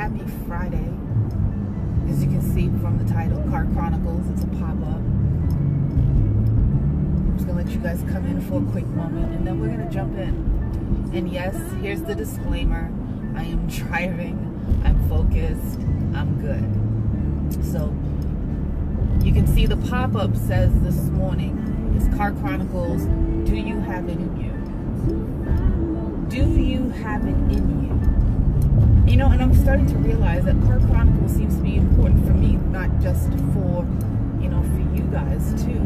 Happy Friday. As you can see from the title, Chronicles, it's a pop-up. I'm just going to let you guys come in for a quick moment and then we're going to jump in. And yes, here's the disclaimer. I am driving, I'm focused, I'm good. So, you can see the pop-up says this morning, it's Chronicles, do you have it in you? Do you have it in you? You know, and I'm starting to realize that Chronicles seems to be important for me, not just for, you know, for you guys too.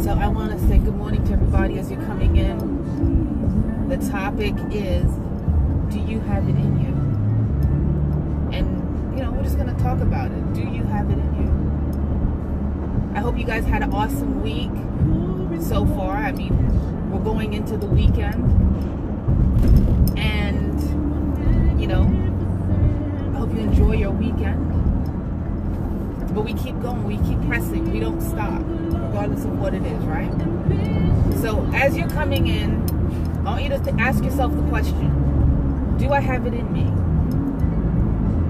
So I want to say good morning to everybody as you're coming in. The topic is, do you have it in you? And, you know, we're just going to talk about it. Do you have it in you? I hope you guys had an awesome week so far. I mean, we're going into the weekend. And, you know, I hope you enjoy your weekend. But we keep going. We keep pressing. We don't stop, regardless of what it is, right? So as you're coming in, I want you to ask yourself the question, do I have it in me?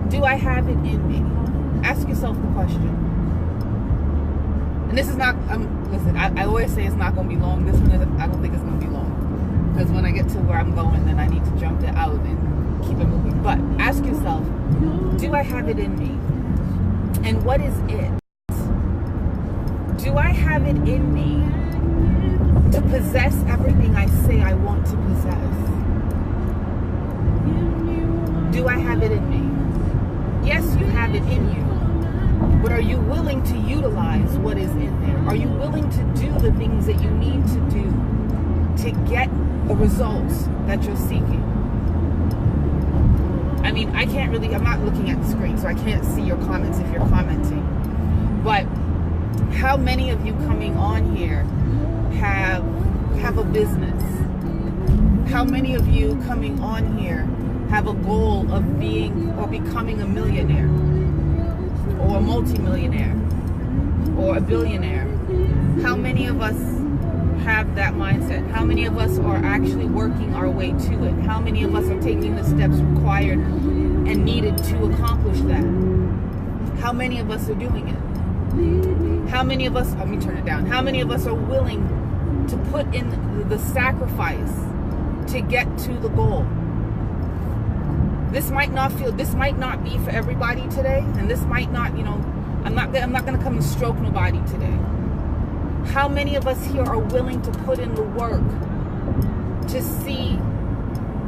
Do I have it in me? Ask yourself the question. And this is not, listen, I always say it's not going to be long. This one, I don't think it's going to be long. Because when I get to where I'm going, then I need to jump it out and keep it moving. But ask yourself, do I have it in me? And what is it? Do I have it in me to possess everything I say I want to possess? Do I have it in me? Yes, you have it in you. But are you willing to utilize what is in there? Are you willing to do the things that you need to do to get the results that you're seeking? I mean, I can't really, I'm not looking at the screen, so I can't see your comments if you're commenting. But how many of you coming on here have a business? How many of you coming on here have a goal of being or becoming a millionaire or a multimillionaire or a billionaire? How many of us have that mindset? How many of us are actually working our way to it? How many of us are taking the steps required and needed to accomplish that? How many of us are doing it? How many of us, let me turn it down. How many of us are willing to put in the sacrifice to get to the goal? This might not be for everybody today, and this might not, you know, I'm not going to come and stroke nobody today. How many of us here are willing to put in the work to see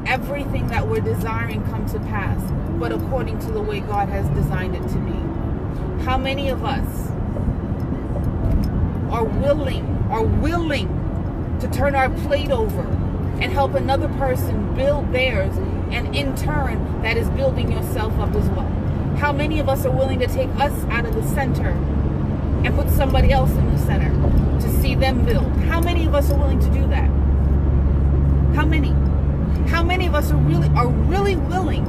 everything that we're desiring come to pass, but according to the way God has designed it to be? How many of us are willing to turn our plate over and help another person build theirs, and in turn, that is building yourself up as well? How many of us are willing to take us out of the center and put somebody else in the center to see them build? How many of us are willing to do that? How many? How many of us are really willing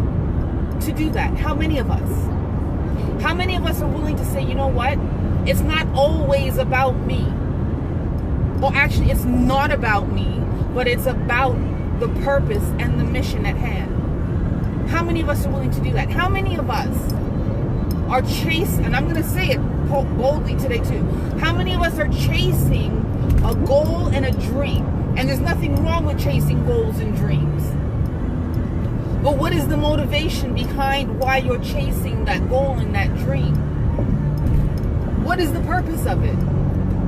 to do that? How many of us? How many of us are willing to say, you know what? It's not always about me. Well, actually, it's not about me, but it's about the purpose and the mission at hand. How many of us are willing to do that? How many of us are chasing, and I'm going to say it boldly today too, how many of us are chasing a goal and a dream? And there's nothing wrong with chasing goals and dreams. But what is the motivation behind why you're chasing that goal and that dream? What is the purpose of it?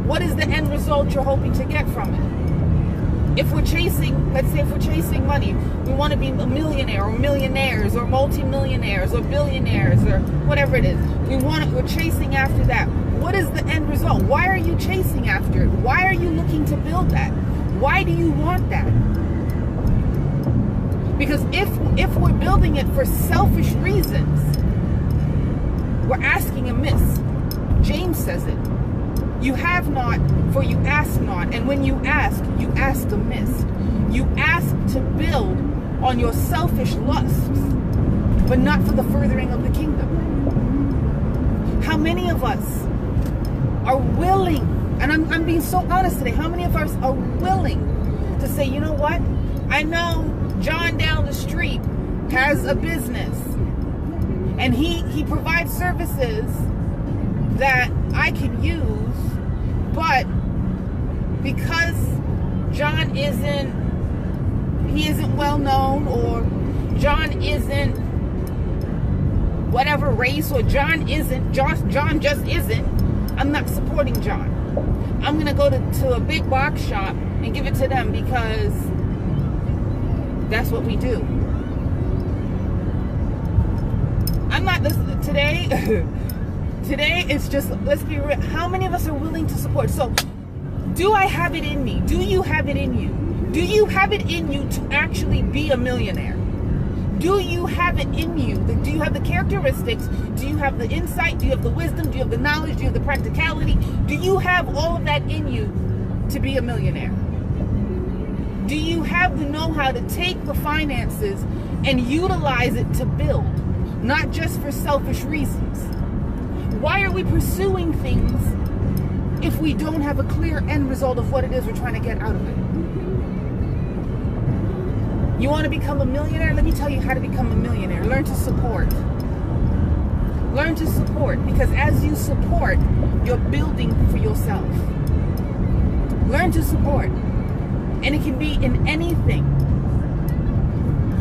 What is the end result you're hoping to get from it? If we're chasing, let's say if we're chasing money, we want to be a millionaire or millionaires or multimillionaires or billionaires or whatever it is. We're chasing after that. What is the end result? Why are you chasing after it? Why are you looking to build that? Why do you want that? Because if we're building it for selfish reasons, we're asking amiss. James says it. You have not, for you ask not. And when you ask amiss. You ask to build on your selfish lusts, but not for the furthering of the kingdom. How many of us are willing, and I'm being so honest today, how many of us are willing to say, you know what? I know John down the street has a business. And he provides services that I can use, but because John isn't well known, or John isn't whatever race, or John just isn't, I'm not supporting John. I'm gonna go to a big box shop and give it to them because that's what we do. I'm not listening today. Today it's just, let's be real. How many of us are willing to support? So, do I have it in me? Do you have it in you? Do you have it in you to actually be a millionaire? Do you have it in you? Do you have the characteristics? Do you have the insight? Do you have the wisdom? Do you have the knowledge? Do you have the practicality? Do you have all of that in you to be a millionaire? Do you have the know-how to take the finances and utilize it to build, not just for selfish reasons? Why are we pursuing things if we don't have a clear end result of what it is we're trying to get out of it? You want to become a millionaire? Let me tell you how to become a millionaire. Learn to support. Learn to support, because as you support, you're building for yourself. Learn to support. And it can be in anything.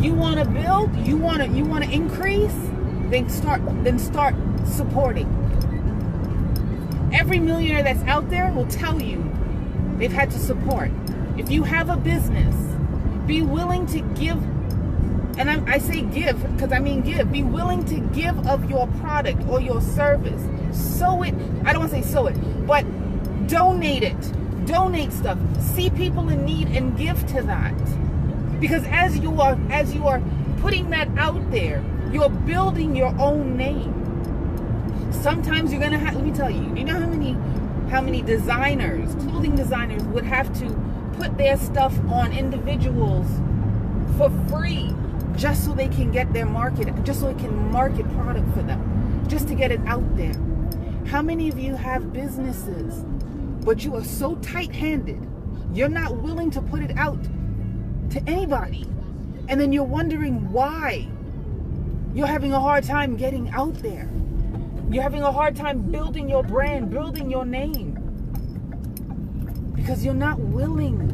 You want to build, you want to increase, then start supporting. Every millionaire that's out there will tell you they've had to support. If you have a business, be willing to give, and I say give because I mean give. Be willing to give of your product or your service. Sow it. I don't want to say sow it, but donate it. Donate stuff. See people in need and give to that. Because as you are putting that out there, you're building your own name. Sometimes you're gonna have. Let me tell you. You know how many designers, clothing designers, would have to put their stuff on individuals for free just so they can get their market, just so they can market product for them, just to get it out there. How many of you have businesses, but you are so tight-handed, you're not willing to put it out to anybody, and then you're wondering why you're having a hard time getting out there. You're having a hard time building your brand, building your name, because you're not willing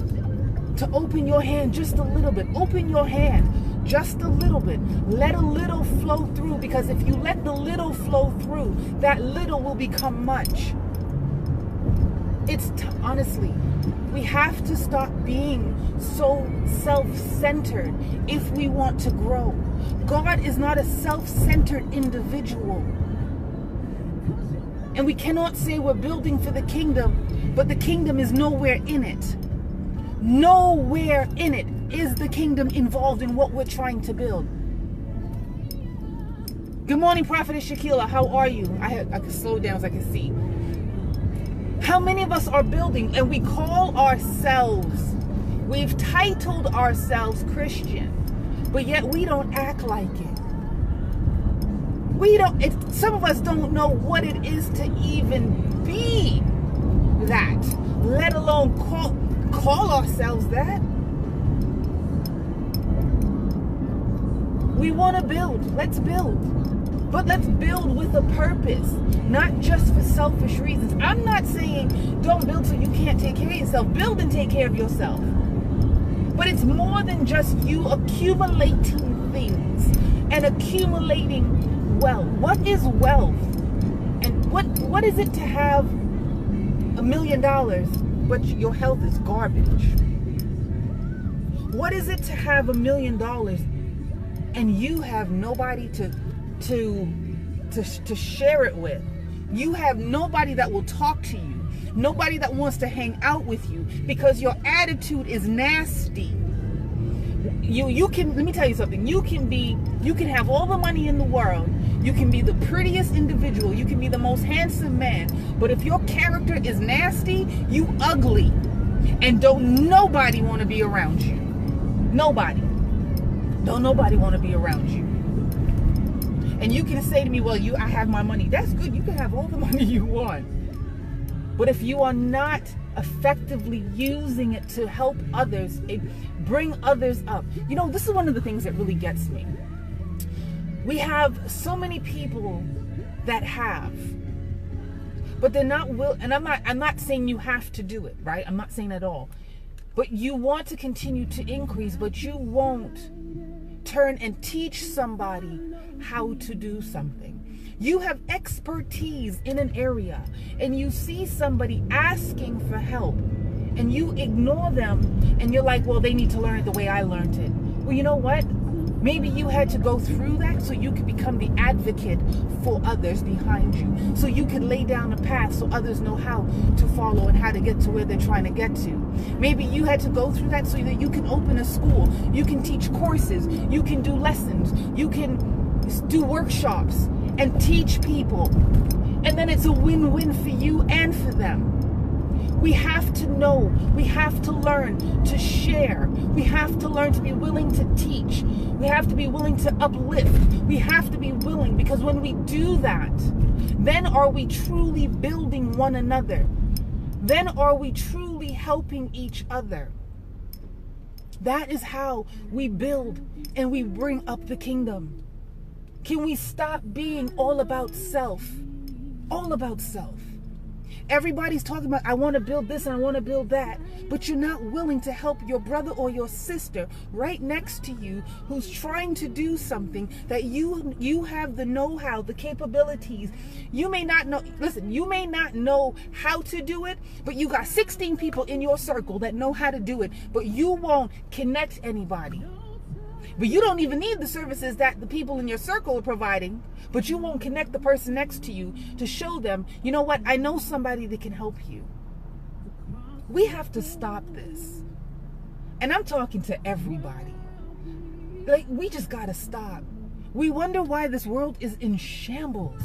to open your hand just a little bit. Open your hand just a little bit. Let a little flow through, because if you let the little flow through, that little will become much. Honestly, we have to stop being so self-centered if we want to grow. God is not a self-centered individual. And we cannot say we're building for the kingdom, but the kingdom is nowhere in it. Nowhere in it is the kingdom involved in what we're trying to build. Good morning, Prophetess Shakila. How are you? I can slow down so I can see. How many of us are building and we call ourselves, we've titled ourselves Christian, but yet we don't act like it. Some of us don't know what it is to even be that, let alone call ourselves that. We want to build. Let's build. But let's build with a purpose, not just for selfish reasons. I'm not saying don't build so you can't take care of yourself. Build and take care of yourself. But it's more than just you accumulating things and accumulating wealth. What is wealth? And what is it to have $1 million but your health is garbage? What is it to have $1 million and you have nobody to share it with? You have nobody that will talk to you, nobody that wants to hang out with you because your attitude is nasty. You can, let me tell you something, you can have all the money in the world, you can be the prettiest individual, you can be the most handsome man, but if your character is nasty, you ugly, and don't nobody want to be around you. Nobody. Don't nobody want to be around you. And you can say to me, well, I have my money. That's good. You can have all the money you want. But if you are not effectively using it to help others, bring others up. You know, this is one of the things that really gets me. We have so many people that have, but they're not and I'm not saying you have to do it, right? I'm not saying at all. But you want to continue to increase, but you won't turn and teach somebody how to do something. You have expertise in an area and you see somebody asking for help and you ignore them and you're like, well, they need to learn it the way I learned it. Well, you know what? Maybe you had to go through that so you could become the advocate for others behind you. So you could lay down a path so others know how to follow and how to get to where they're trying to get to. Maybe you had to go through that so that you can open a school. You can teach courses. You can do lessons. You can do workshops and teach people. And then it's a win-win for you and for them. We have to know, we have to learn to share. We have to learn to be willing to teach. We have to be willing to uplift. We have to be willing, because when we do that, then are we truly building one another. Then are we truly helping each other. That is how we build and we bring up the kingdom. Can we stop being all about self? All about self. Everybody's talking about, I want to build this and I want to build that, but you're not willing to help your brother or your sister right next to you who's trying to do something that you have the know-how, the capabilities. You may not know, listen, you may not know how to do it, but you got 16 people in your circle that know how to do it, but you won't connect anybody. But you don't even need the services that the people in your circle are providing, but you won't connect the person next to you to show them, you know what, I know somebody that can help you. We have to stop this. And I'm talking to everybody. Like, we just gotta stop. We wonder why this world is in shambles.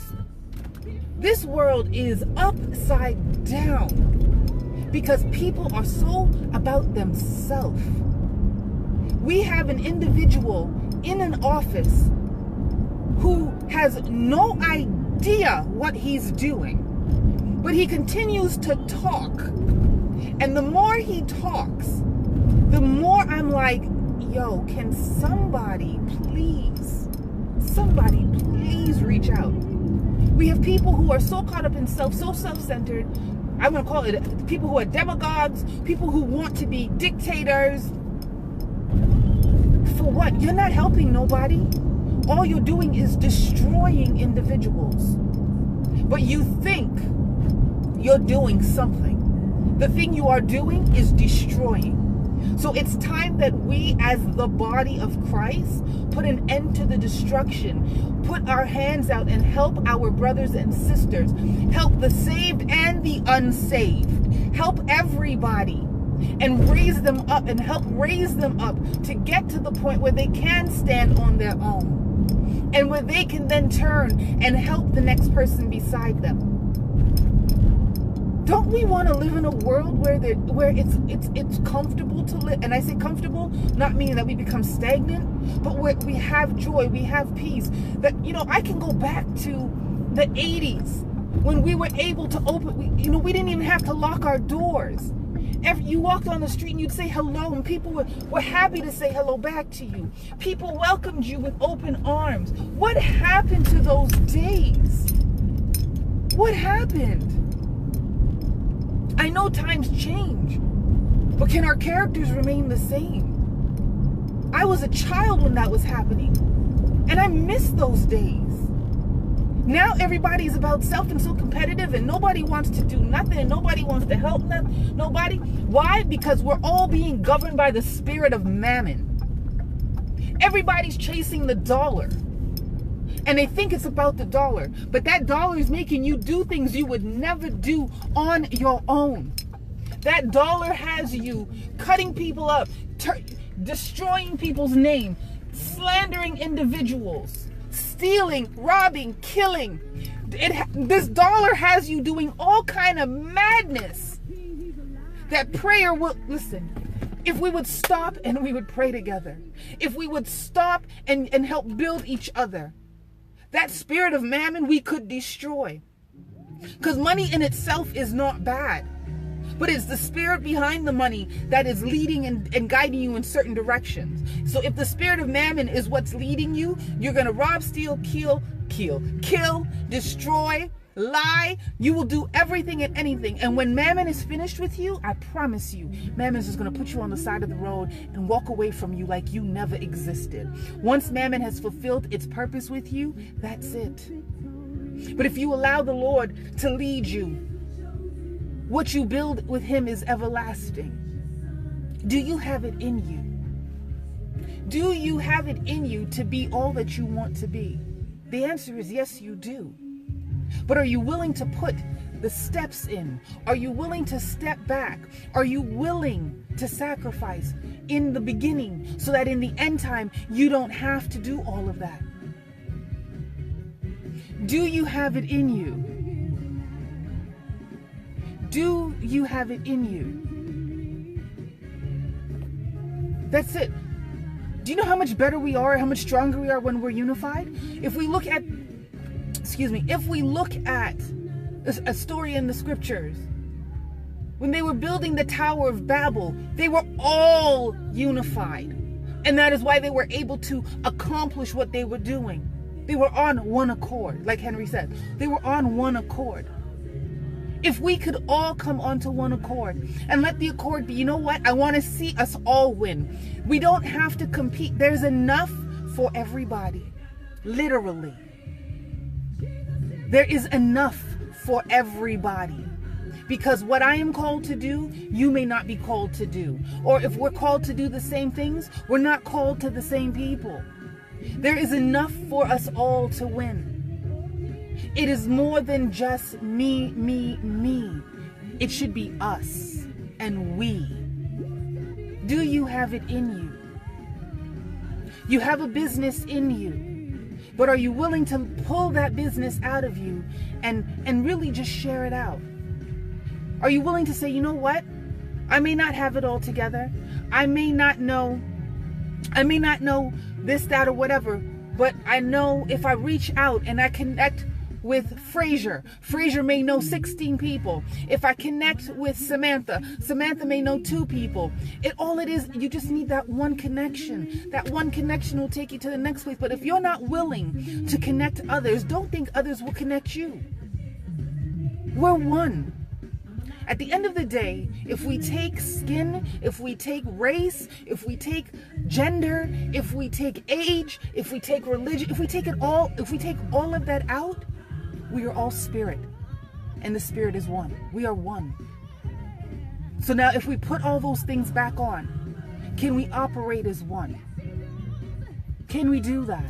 This world is upside down because people are so about themselves. We have an individual in an office who has no idea what he's doing, but he continues to talk. And the more he talks, the more I'm like, yo, can somebody please reach out? We have people who are so caught up in self, so self-centered. I'm going to call it people who are demagogues, people who want to be dictators. For what? You're not helping nobody. All you're doing is destroying individuals. But you think you're doing something. The thing you are doing is destroying. So it's time that we, as the body of Christ, put an end to the destruction. Put our hands out and help our brothers and sisters. Help the saved and the unsaved. Help everybody. And raise them up and help raise them up to get to the point where they can stand on their own and where they can then turn and help the next person beside them. Don't we want to live in a world where it's comfortable to live? And I say comfortable, not meaning that we become stagnant, but where we have joy, we have peace. That, you know, I can go back to the 80s when we were able to open, we didn't even have to lock our doors. You walked on the street and you'd say hello, and people were happy to say hello back to you. People welcomed you with open arms. What happened to those days? What happened? I know times change, but can our characters remain the same? I was a child when that was happening, and I miss those days. Now everybody's about self and so competitive, and nobody wants to do nothing, and nobody wants to help nobody. Why? Because we're all being governed by the spirit of mammon. Everybody's chasing the dollar, and they think it's about the dollar, but that dollar is making you do things you would never do on your own. That dollar has you cutting people up, destroying people's name, slandering individuals, stealing, robbing, killing. This dollar has you doing all kind of madness. That prayer will, listen, if we would stop and we would pray together, if we would stop and help build each other, that spirit of mammon we could destroy. Because money in itself is not bad. But it's the spirit behind the money that is leading and guiding you in certain directions. So if the spirit of mammon is what's leading you, you're going to rob, steal, kill, destroy, lie. You will do everything and anything. And when mammon is finished with you, I promise you, mammon is just going to put you on the side of the road and walk away from you like you never existed. Once mammon has fulfilled its purpose with you, that's it. But if you allow the Lord to lead you, what you build with him is everlasting. Do you have it in you? Do you have it in you to be all that you want to be? The answer is yes, you do. But are you willing to put the steps in? Are you willing to step back? Are you willing to sacrifice in the beginning so that in the end time you don't have to do all of that? Do you have it in you? Do you have it in you? That's it. Do you know how much better we are, how much stronger we are when we're unified? If we look at, if we look at a story in the scriptures, when they were building the Tower of Babel, they were all unified. And that is why they were able to accomplish what they were doing. They were on one accord, like Henry said. They were on one accord. If we could all come onto one accord and let the accord be, you know what? I want to see us all win. We don't have to compete. There's enough for everybody. Literally. There is enough for everybody. Because what I am called to do, you may not be called to do. Or if we're called to do the same things, we're not called to the same people. There is enough for us all to win. It is more than just me. It should be us and we. Do you have it in you? You have a business in you, but are you willing to pull that business out of you and really just share it out? Are you willing to say, you know what? I may not have it all together. I may not know this, that, or whatever, but I know if I reach out and I connect with Frazier may know 16 people. If I connect with Samantha may know 2 people. All it is, you just need that one connection. That one connection will take you to the next place. But if you're not willing to connect others, don't think others will connect you. We're one. At the end of the day, if we take skin, if we take race, if we take gender, if we take age, if we take religion, if we take all of that out, we are all spirit. And the spirit is one. We are one. So now if we put all those things back on, can we operate as one? Can we do that?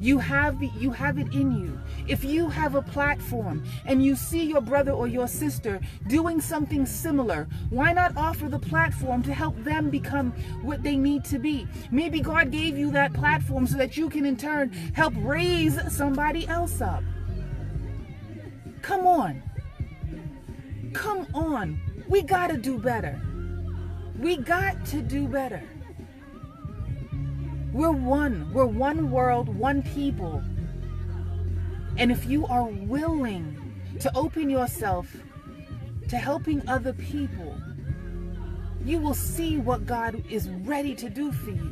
You have it in you. If you have a platform and you see your brother or your sister doing something similar, why not offer the platform to help them become what they need to be? Maybe God gave you that platform so that you can in turn help raise somebody else up. Come on. Come on. We got to do better. We got to do better. We're one. We're one world, one people. And if you are willing to open yourself to helping other people, you will see what God is ready to do for you.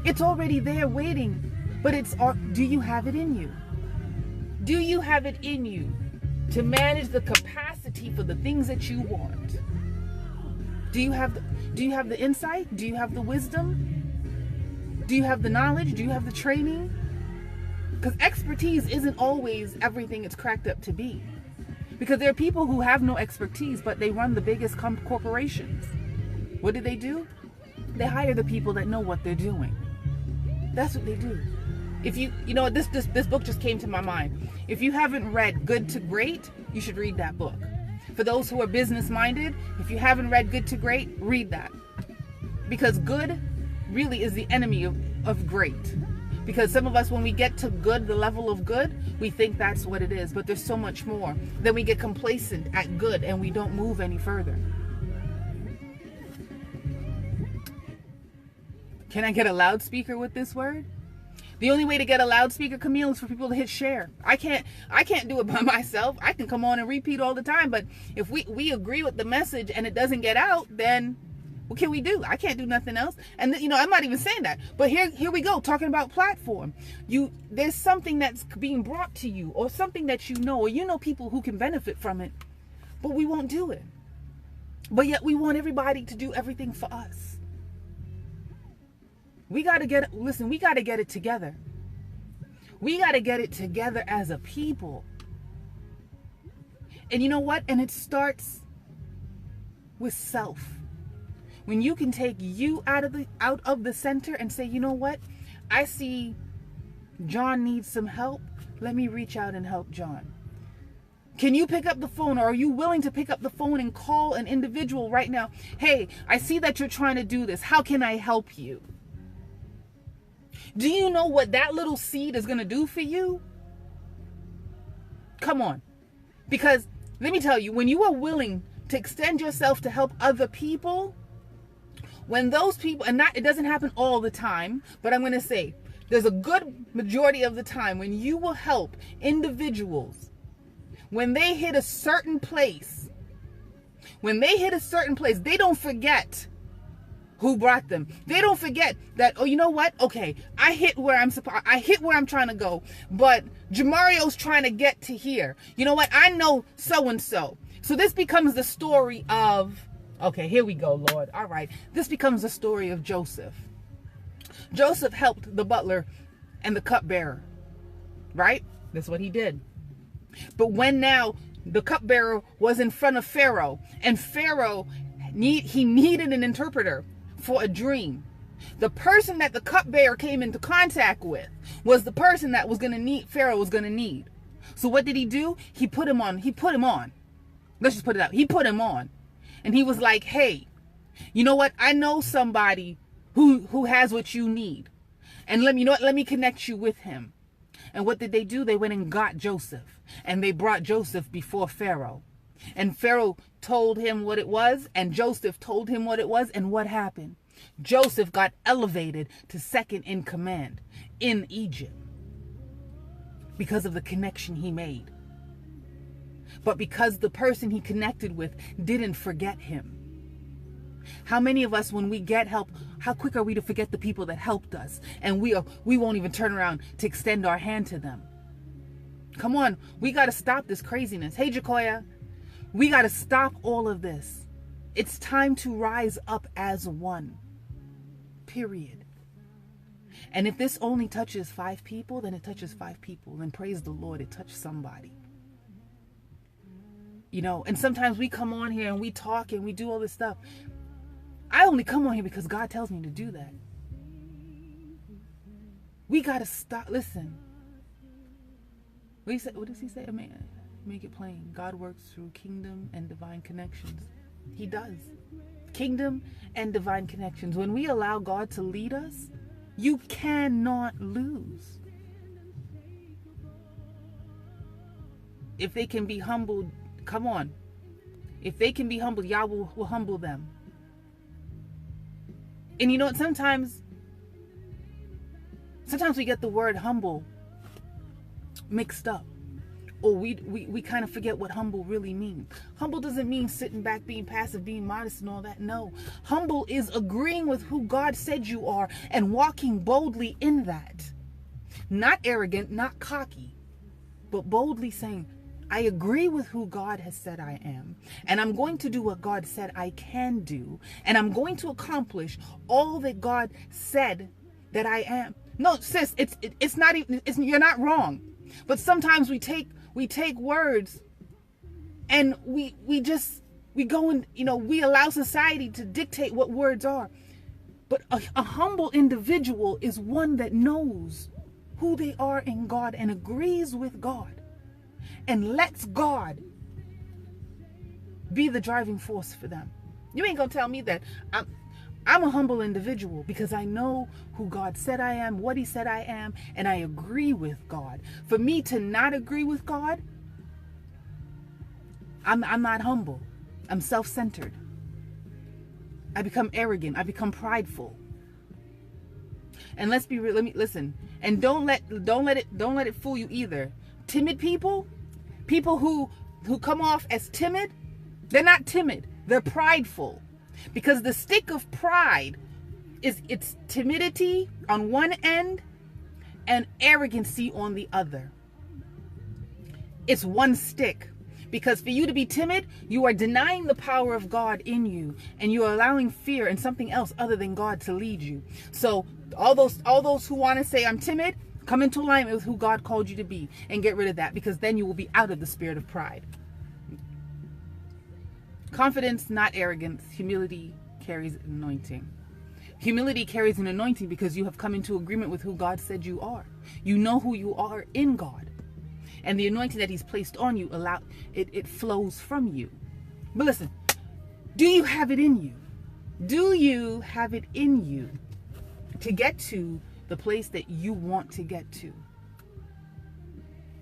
It's already there waiting, but do you have it in you? Do you have it in you to manage the capacity for the things that you want? Do you have the insight? Do you have the wisdom? Do you have the knowledge? Do you have the training? Because expertise isn't always everything it's cracked up to be. Because there are people who have no expertise, but they run the biggest corporations. What do? They hire the people that know what they're doing. That's what they do. If this book just came to my mind. If you haven't read Good to Great, you should read that book. For those who are business minded, if you haven't read Good to Great, read that. Because good really is the enemy of great. Because some of us, when we get to good, the level of good, we think that's what it is. But there's so much more. Then we get complacent at good and we don't move any further. Can I get a loudspeaker with this word? The only way to get a loudspeaker, Camille, is for people to hit share. I can't do it by myself. I can come on and repeat all the time, but if we agree with the message and it doesn't get out, then what can we do? I can't do nothing else. And I'm not even saying that. But here we go, talking about platform. There's something that's being brought to you, or something that or people who can benefit from it, but we won't do it. But yet we want everybody to do everything for us. We got to get it together. We got to get it together as a people. And you know what? And it starts with self. When you can take you out of the center and say, you know what? I see John needs some help. Let me reach out and help John. Can you pick up the phone, or are you willing to pick up the phone and call an individual right now? Hey, I see that you're trying to do this. How can I help you? Do you know what that little seed is going to do for you? Come on. Because let me tell you, when you are willing to extend yourself to help other people, when those people, and it doesn't happen all the time, but I'm going to say there's a good majority of the time when you will help individuals, when they hit a certain place, they don't forget who brought them. They don't forget that, oh, you know what? Okay, I hit where I'm trying to go, but Jamario's trying to get to here. You know what? I know so-and-so. So this becomes the story of, okay, here we go, Lord. All right. This becomes the story of Joseph. Joseph helped the butler and the cupbearer, right? That's what he did. But when now the cupbearer was in front of Pharaoh, and Pharaoh needed an interpreter for a dream, the person that the cupbearer came into contact with was the person that Pharaoh was going to need. So what did he do? He put him on. Let's just put it out. He put him on. And he was like, hey, you know what? I know somebody who has what you need. And let me connect you with him. And what did they do? They went and got Joseph. And they brought Joseph before Pharaoh. And Pharaoh told him what it was. And Joseph told him what it was. And what happened? Joseph got elevated to second in command in Egypt because of the connection he made. But because the person he connected with didn't forget him. How many of us, when we get help, how quick are we to forget the people that helped us? And we won't even turn around to extend our hand to them. Come on, we got to stop this craziness. Hey, Jacoya, we got to stop all of this. It's time to rise up as one. Period. And if this only touches 5 people, then it touches 5 people. And praise the Lord, it touched somebody. And sometimes we come on here and we talk and we do all this stuff. I only come on here because God tells me to do that. We got to stop. Listen. What does he say? Make it plain. God works through kingdom and divine connections. He does. Kingdom and divine connections. When we allow God to lead us, you cannot lose. If they can be humbled, come on. If they can be humbled, Yahweh will humble them. And you know what? Sometimes we get the word humble mixed up. Or we kind of forget what humble really means. Humble doesn't mean sitting back, being passive, being modest and all that. No. Humble is agreeing with who God said you are and walking boldly in that. Not arrogant, not cocky, but boldly saying, I agree with who God has said I am, and I'm going to do what God said I can do, and I'm going to accomplish all that God said that I am. No, sis, it's not even, you're not wrong. But sometimes we take words and we go and, we allow society to dictate what words are. But a humble individual is one that knows who they are in God and agrees with God and lets God be the driving force for them. You ain't gonna tell me that I'm a humble individual because I know who God said I am, what he said I am, and I agree with God. For me to not agree with God, I'm not humble. I'm self-centered. I become arrogant. I become prideful. And let's be real. Let me listen. And don't let it fool you either. Timid people who come off as timid, they're not timid. They're prideful. Because the stick of pride is it's timidity on one end and arrogancy on the other. It's one stick. Because for you to be timid, you are denying the power of God in you, and you are allowing fear and something else other than God to lead you. So all those who want to say I'm timid, come into alignment with who God called you to be and get rid of that, because then you will be out of the spirit of pride. Confidence, not arrogance. Humility carries anointing. Humility carries an anointing because you have come into agreement with who God said you are. You know who you are in God. And the anointing that he's placed on you, it flows from you. But listen, do you have it in you? Do you have it in you to get to the place that you want to get to?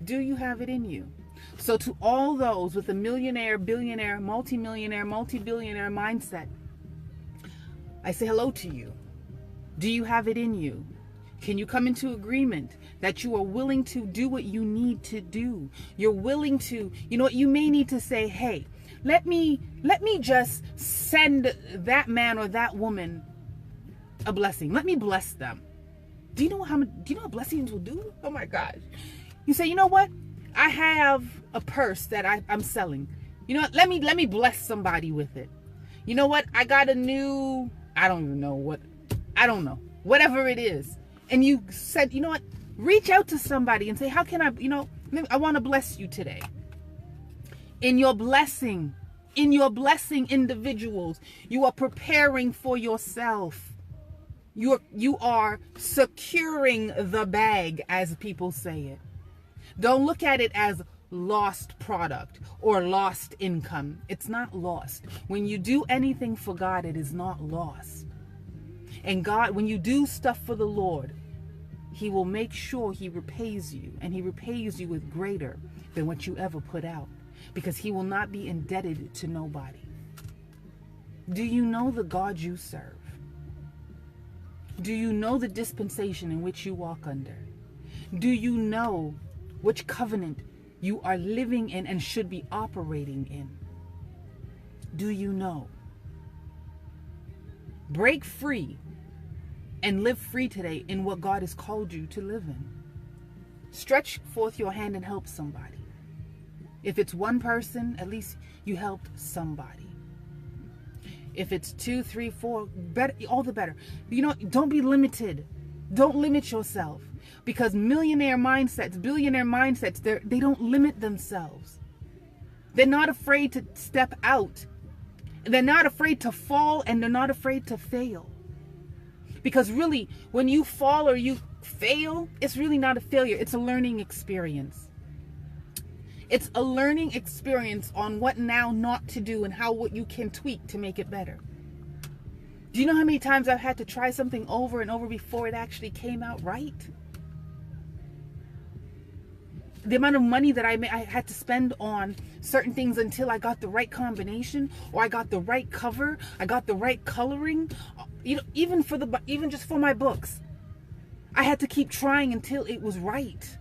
Do you have it in you? So to all those with a millionaire, billionaire, multimillionaire, multi-billionaire mindset, I say hello to you. Do you have it in you? Can you come into agreement that you are willing to do what you need to do? You're willing to, you know what, you may need to say, hey, let me just send that man or that woman a blessing. Let me bless them. Do you know what blessings will do? Oh my gosh. You say, you know what? I have a purse that I'm selling. You know what? Let me bless somebody with it. You know what? I got a new, I don't know, whatever it is. And you said, you know what? Reach out to somebody and say, how can I, I want to bless you today. In your blessing individuals, you are preparing for yourself. You are securing the bag, as people say it. Don't look at it as lost product or lost income. It's not lost. When you do anything for God, it is not lost. And God, when you do stuff for the Lord, he will make sure he repays you, and he repays you with greater than what you ever put out, because he will not be indebted to nobody. Do you know the God you serve? Do you know the dispensation in which you walk under? Do you know which covenant you are living in and should be operating in? Do you know? Break free and live free today in what God has called you to live in. Stretch forth your hand and help somebody. If it's one person, at least you helped somebody. If it's 2, 3, 4, better, all the better. Don't be limited. Don't limit yourself, because millionaire mindsets, billionaire mindsets, they don't limit themselves. They're not afraid to step out. They're not afraid to fall, and they're not afraid to fail. Because really, when you fall or you fail, it's really not a failure. It's a learning experience. It's a learning experience on what now not to do and what you can tweak to make it better. Do you know how many times I've had to try something over and over before it actually came out right? The amount of money that I had to spend on certain things until I got the right combination, or I got the right cover, I got the right coloring. Even just for my books, I had to keep trying until it was right.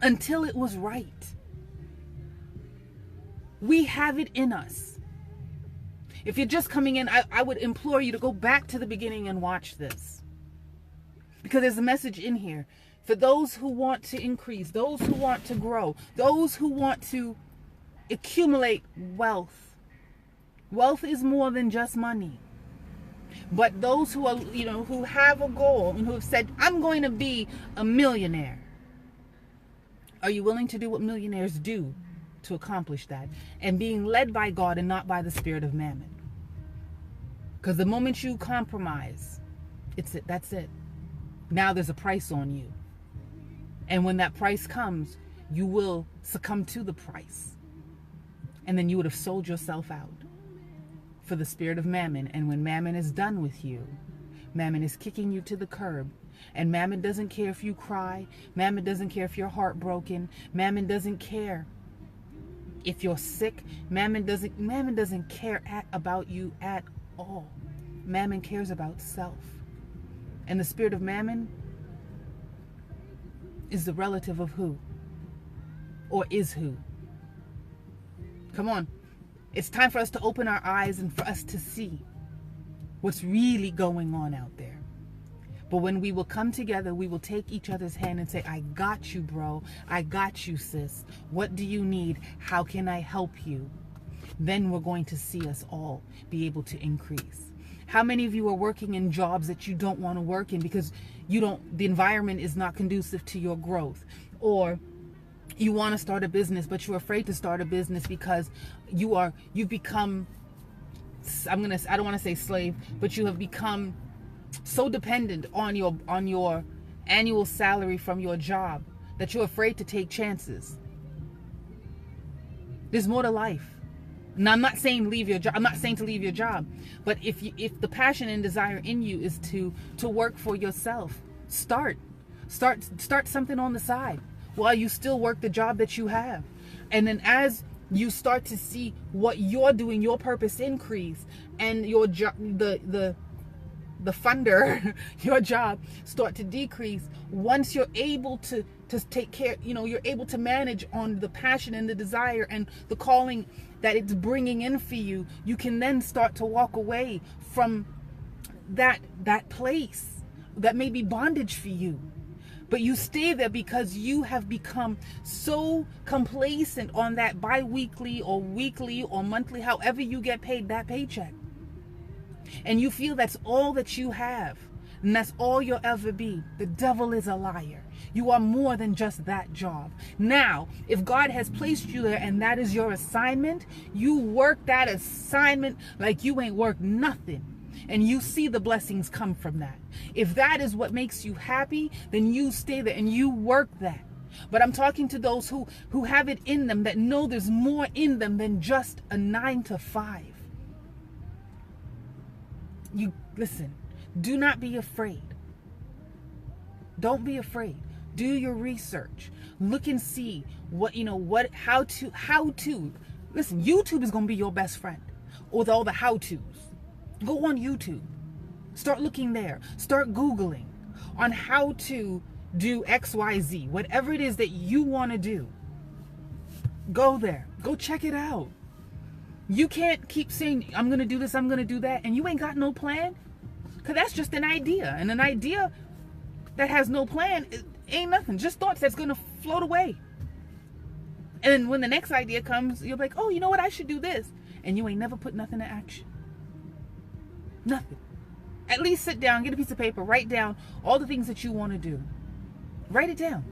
Until it was right. We have it in us. If you're just coming in, I would implore you to go back to the beginning and watch this, because there's a message in here. For those who want to increase, those who want to grow, those who want to accumulate wealth. Wealth is more than just money. But those who are, who have a goal and who have said, I'm going to be a millionaire. Are you willing to do what millionaires do to accomplish that? And being led by God and not by the spirit of mammon. Because the moment you compromise, that's it. Now there's a price on you. And when that price comes, you will succumb to the price. And then you would have sold yourself out for the spirit of mammon. And when mammon is done with you, mammon is kicking you to the curb. And mammon doesn't care if you cry. Mammon doesn't care if you're heartbroken. Mammon doesn't care if you're sick. Mammon doesn't care about you at all. Mammon cares about self. And the spirit of mammon is the relative of who? Or is who? Come on. It's time for us to open our eyes and for us to see what's really going on out there. But when we will come together, we will take each other's hand and say, I got you, bro. I got you, sis. What do you need? How can I help you? Then we're going to see us all be able to increase. How many of you are working in jobs that you don't want to work in because the environment is not conducive to your growth? Or you want to start a business, but you're afraid to start a business because you've become, I don't want to say slave, but you have become so dependent on your annual salary from your job that you're afraid to take chances. There's more to life. And I'm not saying leave your job. I'm not saying to leave your job, but if the passion and desire in you is to work for yourself, start something on the side while you still work the job that you have. And then as you start to see what you're doing, your purpose increase, and your job, the funder, your job start to decrease. Once you're able to take care, you're able to manage on the passion and the desire and the calling that it's bringing in for you, you can then start to walk away from that place that may be bondage for you. But you stay there because you have become so complacent on that bi-weekly or weekly or monthly, however you get paid, that paycheck. And you feel that's all that you have. And that's all you'll ever be. The devil is a liar. You are more than just that job. Now, if God has placed you there and that is your assignment, you work that assignment like you ain't worked nothing. And you see the blessings come from that. If that is what makes you happy, then you stay there and you work that. But I'm talking to those who have it in them, that know there's more in them than just a 9 to 5. You listen, do not be afraid. Don't be afraid. Do your research. Look and see how to. Listen, YouTube is going to be your best friend with all the how-tos. Go on YouTube. Start looking there. Start Googling on how to do XYZ. Whatever it is that you want to do. Go there. Go check it out. You can't keep saying, I'm going to do this, I'm going to do that, and you ain't got no plan. Because that's just an idea. And an idea that has no plan ain't nothing. Just thoughts that's going to float away. And then when the next idea comes, you'll be like, oh, you know what? I should do this. And you ain't never put nothing to action. Nothing. At least sit down, get a piece of paper, write down all the things that you want to do. Write it down.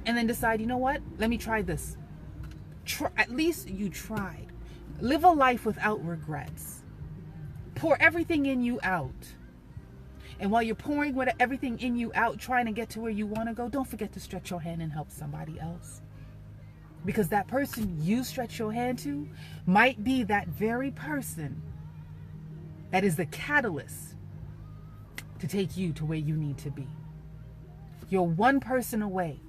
And then decide, you know what? Let me try this. At least you tried. Live a life without regrets. Pour everything in you out. And while you're pouring everything in you out, trying to get to where you want to go, don't forget to stretch your hand and help somebody else. Because that person you stretch your hand to might be that very person that is the catalyst to take you to where you need to be. You're one person away.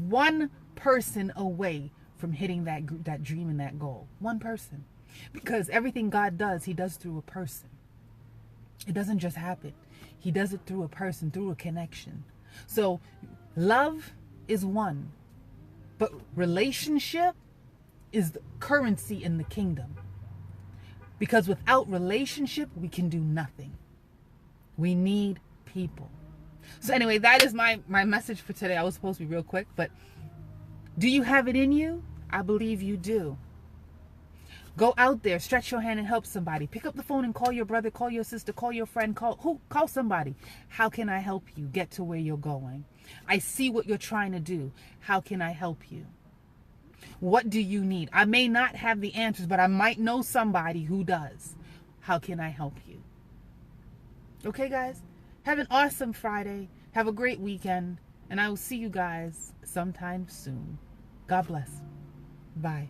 One person away from hitting that dream and that goal. One person. Because everything God does, he does through a person. It doesn't just happen. He does it through a person, through a connection. So love is one. But relationship is the currency in the kingdom. Because without relationship, we can do nothing. We need people. So anyway, that is my message for today. I was supposed to be real quick, but do you have it in you? I believe you do. Go out there, stretch your hand and help somebody. Pick up the phone and call your brother, call your sister, call your friend, call somebody. How can I help you get to where you're going? I see what you're trying to do. How can I help you? What do you need? I may not have the answers, but I might know somebody who does. How can I help you? Okay, guys? Have an awesome Friday. Have a great weekend. And I will see you guys sometime soon. God bless. Bye.